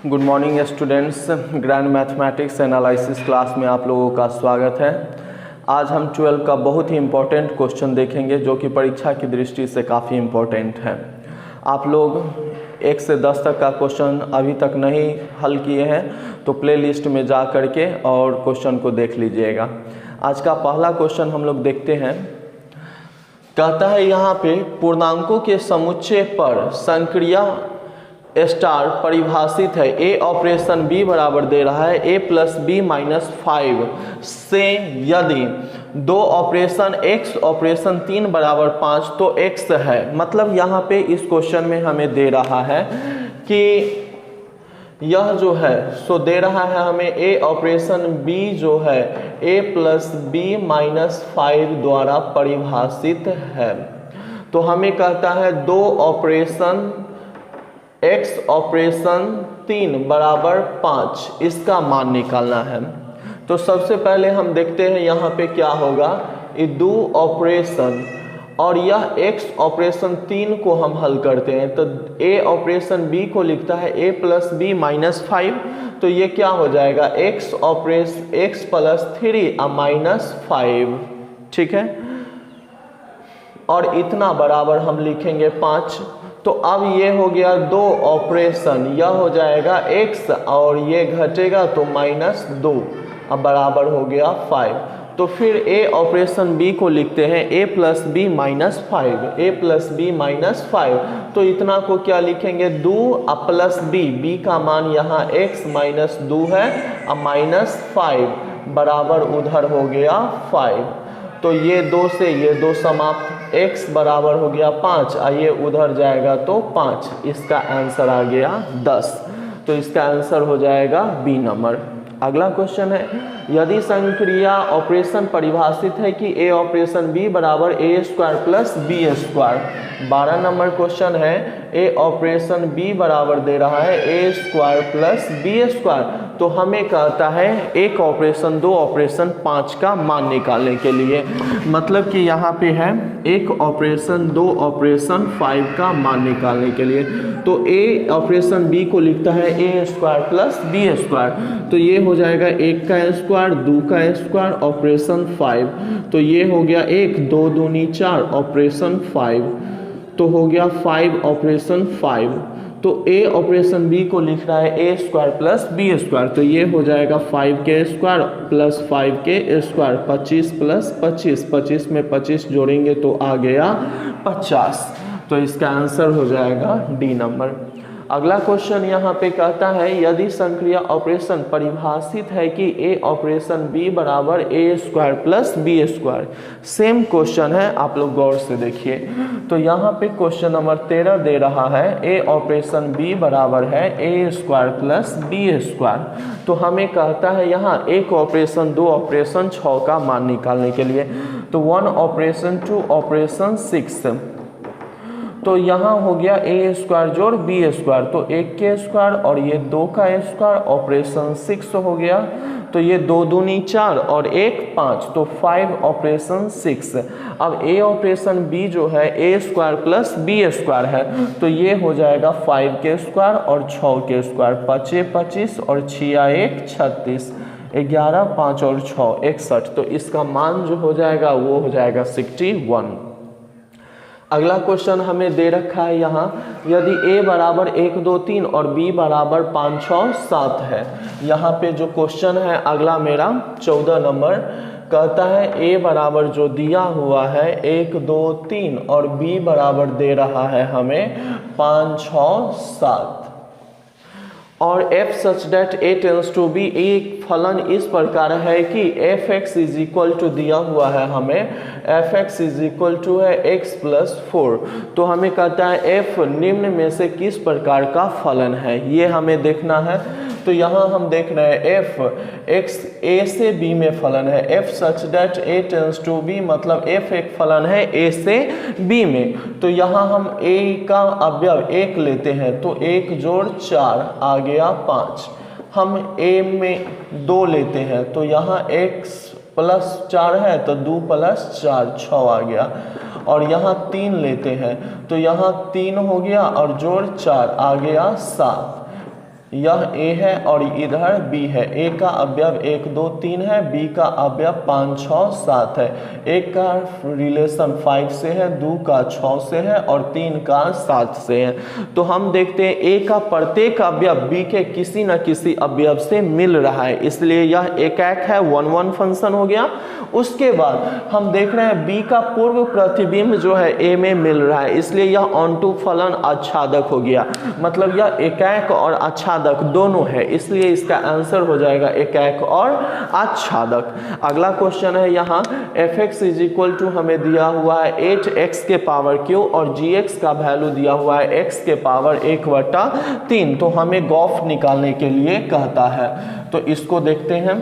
Good morning students, grand mathematics analysis class में आप लोगों का स्वागत है। आज हम 12 का बहुत ही इम्पोर्टेंट क्वेश्चन देखेंगे जो कि परीक्षा की दृष्टि से काफ़ी इम्पोर्टेंट है। आप लोग 1 से 10 तक का क्वेश्चन अभी तक नहीं हल किए हैं तो प्लेलिस्ट में जा कर के और क्वेश्चन को देख लीजिएगा। आज का पहला क्वेश्चन हम लोग देखते हैं। कहता है यहाँ पे पूर्णांकों के समुच्चय पर संक्रिया स्टार परिभाषित है। ए ऑपरेशन बी बराबर दे रहा है ए प्लस बी माइनस 5 से यदि 2 ऑपरेशन एक्स ऑपरेशन 3 बराबर 5 तो एक्स है। मतलब यहाँ पे इस क्वेश्चन में हमें दे रहा है कि यह जो है सो दे रहा है हमें ए ऑपरेशन बी जो है ए प्लस बी माइनस 5 द्वारा परिभाषित है। तो हमें कहता है 2 ऑपरेशन x ऑपरेशन 3 बराबर 5 इसका मान निकालना है। तो सबसे पहले हम देखते हैं यहाँ पे क्या होगा। ये 2 ऑपरेशन और यह x ऑपरेशन 3 को हम हल करते हैं तो a ऑपरेशन b को लिखता है a प्लस बी माइनस 5। तो ये क्या हो जाएगा x प्लस 3 माइनस 5, ठीक है। और इतना बराबर हम लिखेंगे 5। तो अब ये हो गया 2 ऑपरेशन, यह हो जाएगा x और ये घटेगा तो माइनस 2, अब बराबर हो गया 5। तो फिर a ऑपरेशन b को लिखते हैं a plus B minus 5, a plus B minus 5। तो इतना को क्या लिखेंगे 2 प्लस b का मान यहाँ x माइनस 2 है अब माइनस 5 बराबर उधर हो गया 5। तो ये 2 से ये 2 समाप्त, x बराबर हो गया 5, आइए उधर जाएगा तो 5। इसका आंसर आ गया 10। तो इसका आंसर हो जाएगा बी नंबर। अगला क्वेश्चन है यदि संक्रिया ऑपरेशन परिभाषित है कि ए ऑपरेशन बी बराबर A square plus B square. 12 number question है ए ऑपरेशन बी बराबर दे रहा है A square plus B square. तो हमें कहता है 1 ऑपरेशन 2 ऑपरेशन 5 का मान निकालने के लिए। मतलब कि यहाँ पे है 1 ऑपरेशन 2 ऑपरेशन 5 का मान निकालने के लिए। तो ए ऑपरेशन बी को लिखता है A square plus B square. तो ये हो जाएगा 1 का स्क्वायर 2 का स्क्वायर ऑपरेशन 5। तो ये हो गया 1 2 दूनी 4 ऑपरेशन 5। तो हो गया 5 ऑपरेशन 5। तो ए ऑपरेशन बी को लिख रहा है A square plus B square. तो ये हो जाएगा 5 के स्क्वायर प्लस 5 के स्क्वायर 25 प्लस 25, 25 में 25 जोड़ेंगे तो आ गया 50। तो इसका आंसर हो जाएगा डी नंबर। अगला क्वेश्चन यहाँ पे कहता है यदि संक्रिया ऑपरेशन परिभाषित है कि ए ऑपरेशन बी बराबर A square plus B square. Same question है, आप लोग गौर से देखिए। तो यहाँ पे क्वेश्चन नंबर 13 दे रहा है ए ऑपरेशन बी बराबर है A square plus B square. तो हमें कहता है यहाँ 1 ऑपरेशन 2 ऑपरेशन 6 का मान निकालने के लिए। तो 1 ऑपरेशन 2 ऑपरेशन 6। तो यहाँ हो गया ए स्क्वायर जोड़ बी स्क्वायर। तो 1 के स्क्वायर और ये 2 का स्क्वायर ऑपरेशन 6 हो गया। तो ये 2 दूनी 4 और 1 5, तो 5 ऑपरेशन 6। अब ए ऑपरेशन बी जो है A square plus B square है। तो ये हो जाएगा 5 के स्क्वायर और 6 के स्क्वायर 5 25 और 6 1 36, 11 5 और 6 61। तो इसका मान जो हो जाएगा वो हो जाएगा 61। अगला क्वेश्चन हमें दे रखा है यहाँ यदि a बराबर 1 2 3 और b बराबर 5 6 7 है। यहाँ पे जो क्वेश्चन है अगला मेरा 14 नंबर कहता है a बराबर जो दिया हुआ है 1 2 3 और b बराबर दे रहा है हमें 5 6 7 और f such that a tends to B. एक फलन इस प्रकार है कि fx इज इक्वल टू दिया हुआ है हमें fx इज इक्वल टू है x प्लस 4। तो हमें कहता है f निम्न में से किस प्रकार का फलन है ये हमें देखना है। तो यहाँ हम देख रहे हैं f x a से b में फलन है f such that a tends to b, मतलब f एक फलन है a से b में। तो यहाँ हम a का अवयव 1 लेते हैं तो 1 जोड़ 4 आ गया 5। हम a में 2 लेते हैं तो यहाँ x प्लस 4 है तो 2 प्लस 4 6 आ गया। और यहाँ 3 लेते हैं तो यहाँ 3 हो गया और जोड़ 4 आ गया 7। यह a है और इधर b है। a का अवयव 1 2 3 है, b का अवयव 5 6 7 है। 1 का रिलेशन 5 से है, 2 का 6 से है और 3 का 7 से है। तो हम देखते हैं a का प्रत्येक अवयव b के किसी न किसी अवयव से मिल रहा है, इसलिए यह एकाक है, 1 1 फंक्शन हो गया। उसके बाद हम देख रहे हैं b का पूर्व प्रतिबिंब जो है a में मिल रहा है, इसलिए यह ऑनटू फलन आच्छादक हो गया। मतलब यह एकाक और आच्छादक दोनों है, इसलिए इसका आंसर हो जाएगा एकाक और आच्छादक। अगला क्वेश्चन है यहाँ fx इज इक्वल टू हमें दिया हुआ है 8x के पावर क्यू और gx का वैल्यू दिया हुआ है x के पावर 1/3। तो हमें गॉफ निकालने के लिए कहता है, तो इसको देखते हैं।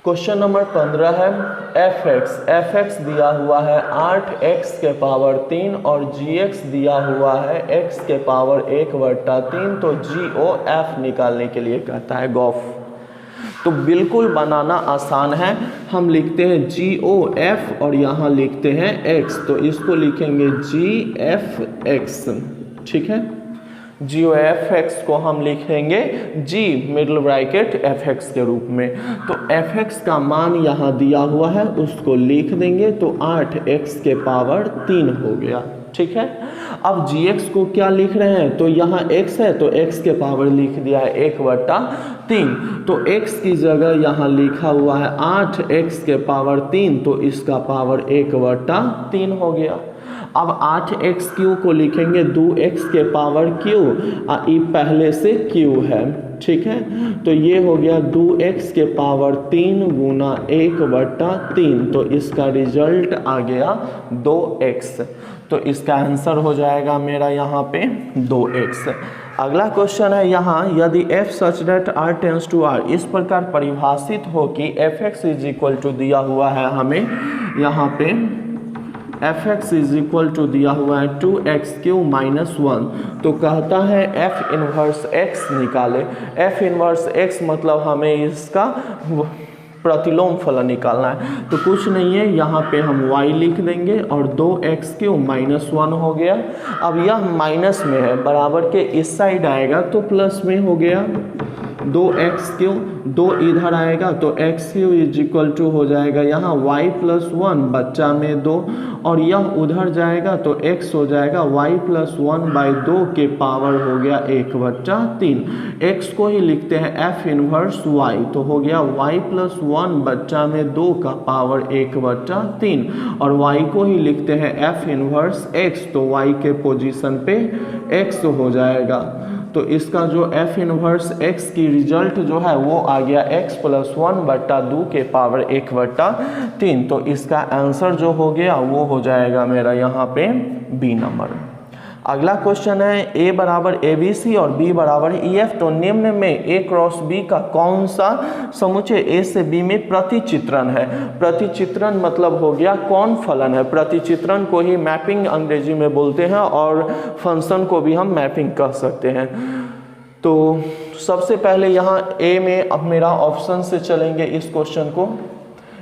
क्वेश्चन नंबर 15 है fx दिया हुआ है 8x के पावर 3 और gx दिया हुआ है x के पावर 1/3। तो GOF निकालने के लिए कहता है गॉफ। तो बिल्कुल बनाना आसान है, हम लिखते हैं GOF और यहाँ लिखते हैं x, तो इसको लिखेंगे GFX, ठीक है। GOFX को हम लिखेंगे G मिडल ब्रैकेट FX के रूप में। तो FX का मान यहाँ दिया हुआ है, उसको लिख देंगे, तो 8x के पावर 3 हो गया, ठीक है। अब GX को क्या लिख रहे हैं, तो यहाँ x है तो x के पावर लिख दिया है 1/3। तो x की जगह यहाँ लिखा हुआ है 8x के पावर 3, तो इसका पावर 1/3 हो गया। अब 8x क्यू को लिखेंगे 2x के पावर q, ये पहले से q है, ठीक है। तो ये हो गया 2x के पावर 3 गुना 1/3, तो इसका रिजल्ट आ गया 2x। तो इसका आंसर हो जाएगा मेरा यहाँ पे 2x। अगला क्वेश्चन है यहाँ यदि f such that r tends to r इस प्रकार परिभाषित हो कि fx इज इक्वल टू दिया हुआ है हमें यहाँ पे fx इज इक्वल टू दिया हुआ है 2x³ - 1, तो कहता है f इनवर्स x निकाले। f इनवर्स x मतलब हमें इसका प्रतिलोम फलन निकालना है, तो कुछ नहीं है, यहाँ पे हम y लिख देंगे और 2x³ - 1 हो गया। अब यह माइनस में है, बराबर के इस साइड आएगा तो प्लस में हो गया। 2x³ 2 इधर आएगा तो x³ इज इक्वल टू हो जाएगा यहाँ y + 1 बच्चा में 2, और यह उधर जाएगा तो x हो जाएगा y + 1/2 के पावर हो गया 1/3। x को ही लिखते हैं f इनवर्स y, तो हो गया y + 1 बच्चा में 2 का पावर 1/3, और y को ही लिखते हैं f इनवर्स x, तो y के पोजीशन पे x हो जाएगा। तो इसका जो f इनवर्स x की रिजल्ट जो है वो आ गया x + 1/2 के पावर 1/3। तो इसका आंसर जो हो गया वो हो जाएगा मेरा यहाँ पे बी नंबर। अगला क्वेश्चन है a बराबर ABC और b बराबर EF, तो निम्न में a क्रॉस b का कौन सा समुच्चय a से b में प्रतिचित्रण है। प्रतिचित्रण मतलब हो गया कौन फलन है। प्रतिचित्रण को ही मैपिंग अंग्रेजी में बोलते हैं और फंक्शन को भी हम मैपिंग कह सकते हैं। तो सबसे पहले यहाँ a में अब मेरा ऑप्शन से चलेंगे इस क्वेश्चन को।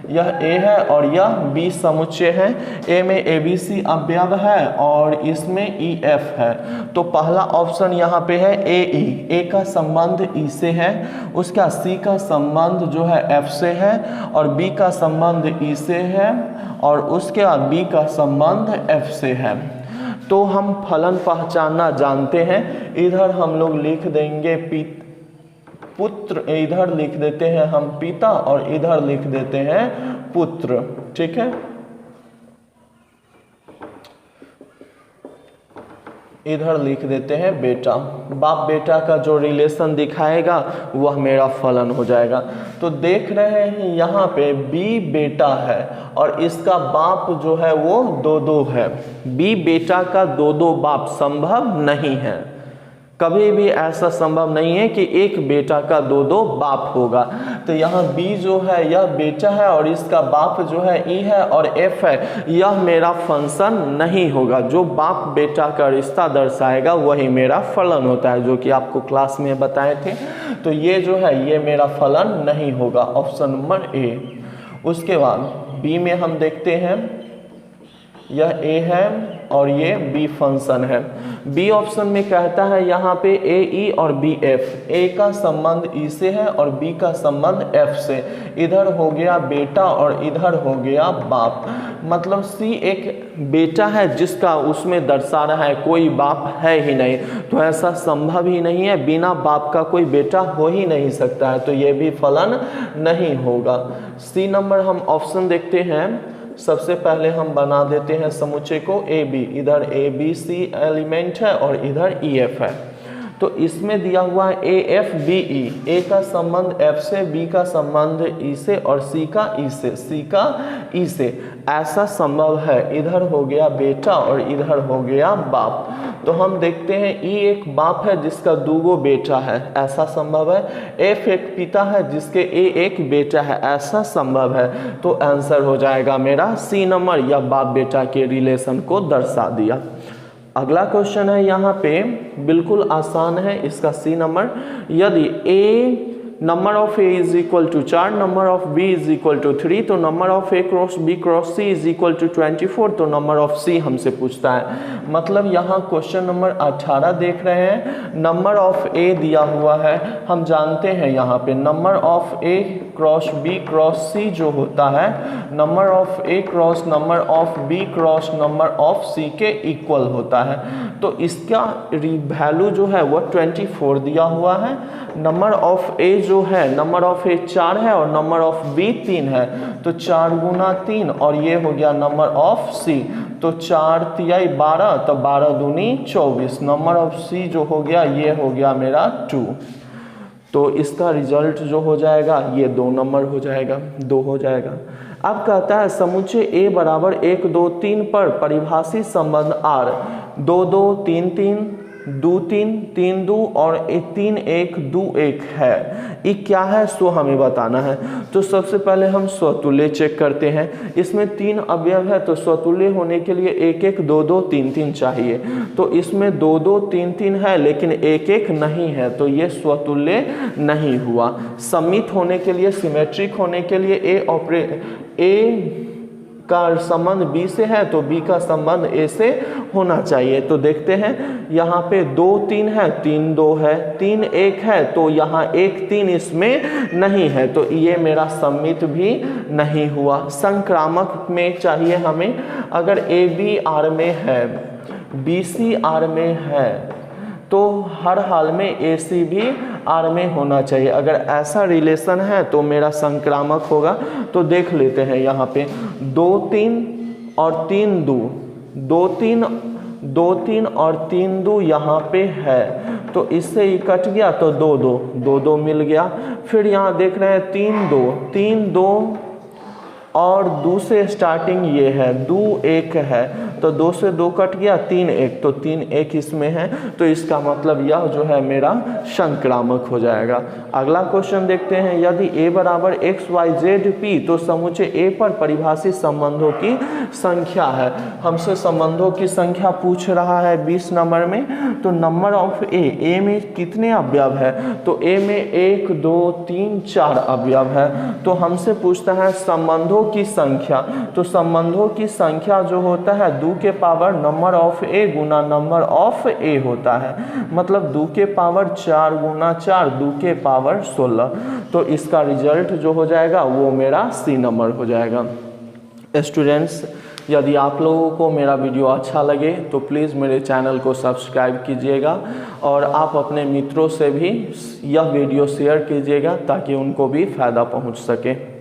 यह a है और यह b समुच्चय है। a में ABC अवयव है और इसमें EF है, तो पहला ऑप्शन यहाँ पे है AE। a का संबंध E से है, उसका C का संबंध जो है F से है और B का संबंध E से है और उसके बाद B का संबंध F से है। तो हम फलन पहचानना जानते हैं। इधर हम लोग लिख देंगे पुत्र, इधर लिख देते हैं हम पिता और इधर लिख देते हैं पुत्र, ठीक है। इधर लिख देते हैं बेटा। बाप बेटा का जो रिलेशन दिखाएगा वह मेरा फलन हो जाएगा। तो देख रहे हैं यहाँ पे b बेटा है और इसका बाप जो है वो 2 है। b बेटा का 2 बाप संभव नहीं है, कभी भी ऐसा संभव नहीं है कि एक बेटा का 2 बाप होगा। तो यहाँ b जो है यह बेटा है और इसका बाप जो है e है और f है, यह मेरा फंक्शन नहीं होगा। जो बाप बेटा का रिश्ता दर्शाएगा वही मेरा फलन होता है, जो कि आपको क्लास में बताए थे। तो ये जो है ये मेरा फलन नहीं होगा, ऑप्शन नंबर ए। उसके बाद b में हम देखते हैं यह ए है और ये बी फंक्शन है। बी ऑप्शन में कहता है यहाँ पे ए ई और बी एफ, ए का संबंध ई से है और बी का संबंध एफ से। इधर हो गया बेटा और इधर हो गया बाप, मतलब सी एक बेटा है जिसका उसमें दर्शा रहा है कोई बाप है ही नहीं, तो ऐसा संभव ही नहीं है, बिना बाप का कोई बेटा हो ही नहीं सकता है, तो ये भी फलन नहीं होगा। सी नंबर हम ऑप्शन देखते हैं। सबसे पहले हम बना देते हैं समुच्चय को ए बी, इधर ए बी सी एलिमेंट है और इधर ई एफ है। तो इसमें दिया हुआ है ए एफ बी ई, ए का संबंध एफ से, बी का संबंध ई से और सी का ई से, सी का ई से, ऐसा संभव है। इधर हो गया बेटा और इधर हो गया बाप। तो हम देखते हैं ई एक बाप है जिसका दूगो बेटा है, ऐसा संभव है। एफ एक पिता है जिसके ए एक बेटा है, ऐसा संभव है। तो आंसर हो जाएगा मेरा सी नंबर, या बाप बेटा के रिलेशन को दर्शा दिया। अगला क्वेश्चन है यहाँ पे, बिल्कुल आसान है इसका सी नंबर। यदि A number of A is equal to 4, number of B is equal to 3, तो number of A cross B cross C is equal to 24, तो नंबर ऑफ सी हमसे पूछता है। मतलब यहाँ क्वेश्चन नंबर 18 देख रहे हैं, नंबर ऑफ ए दिया हुआ है, हम जानते हैं यहाँ पे number of A cross B cross C जो होता है, number of A cross number of B cross number of C के इक्वल होता है। तो इसका वैल्यू जो है वो 24 दिया हुआ है। नंबर ऑफ ए जो है, नंबर ऑफ ए 4 है और नंबर ऑफ बी 3 है, तो 4 गुना 3 और ये हो गया नंबर ऑफ सी, तो 4 तियाई 12, तो 12 दूनी 24। नंबर ऑफ सी जो हो गया ये हो गया मेरा 2। तो इसका रिजल्ट जो हो जाएगा ये 2 नंबर हो जाएगा, 2 हो जाएगा। अब कहता है समुच्चय ए बराबर 1 2 3 पर परिभाषित संबंध आर 2 2 3 3 2 3 3 2 और 3 1 2 1 है, ये क्या है सो हमें बताना है। तो सबसे पहले हम स्वतुल्य चेक करते हैं। इसमें 3 अवयव है तो स्वतुल्य होने के लिए 1 1 2 2 3 3 चाहिए। तो इसमें 2 2 3 3 है लेकिन 1 1 नहीं है, तो ये स्वतुल्य नहीं हुआ। सममित होने के लिए, सिमेट्रिक होने के लिए ए का संबंध बी से है तो बी का संबंध ए से होना चाहिए। तो देखते हैं यहाँ पे 2 3 है, 3 2 है, 3 1 है, तो यहाँ 1 3 इसमें नहीं है, तो ये मेरा सममित भी नहीं हुआ। संक्रामक में चाहिए हमें, अगर ए बी आर में है, बी सी आर में है, तो हर हाल में ए सी भी आर में होना चाहिए। अगर ऐसा रिलेशन है तो मेरा संक्रामक होगा। तो देख लेते हैं यहाँ पे 2 3 और 3 2, 2 3 2 3 और 3 2 यहाँ पे है, तो इससे ही कट गया तो 2 2 2 2 मिल गया। फिर यहाँ देख रहे हैं 3 2 3 2 और 2 से स्टार्टिंग ये है, 2 1 है, तो 2 से 2 कट गया, 3 1, तो 3 1 इसमें है, तो इसका मतलब यह जो है मेरा संक्रामक हो जाएगा। अगला क्वेश्चन देखते हैं। यदि a बराबर x y z p, तो समुच्चय a पर परिभाषित संबंधों की संख्या है। हमसे संबंधों की संख्या पूछ रहा है 20 नंबर में। तो नंबर ऑफ a में कितने अवयव है, तो a में 1 2 3 4 अवयव है। तो हमसे पूछता है संबंधों की संख्या, तो संबंधों की संख्या जो होता है 2 के पावर नंबर ऑफ ए गुना नंबर ऑफ ए होता है, मतलब 2 के पावर 4 गुना 4, 2 के पावर 16। तो इसका रिजल्ट जो हो जाएगा वो मेरा सी नंबर हो जाएगा। स्टूडेंट्स, यदि आप लोगों को मेरा वीडियो अच्छा लगे तो प्लीज़ मेरे चैनल को सब्सक्राइब कीजिएगा और आप अपने मित्रों से भी यह वीडियो शेयर कीजिएगा ताकि उनको भी फ़ायदा पहुंच सके।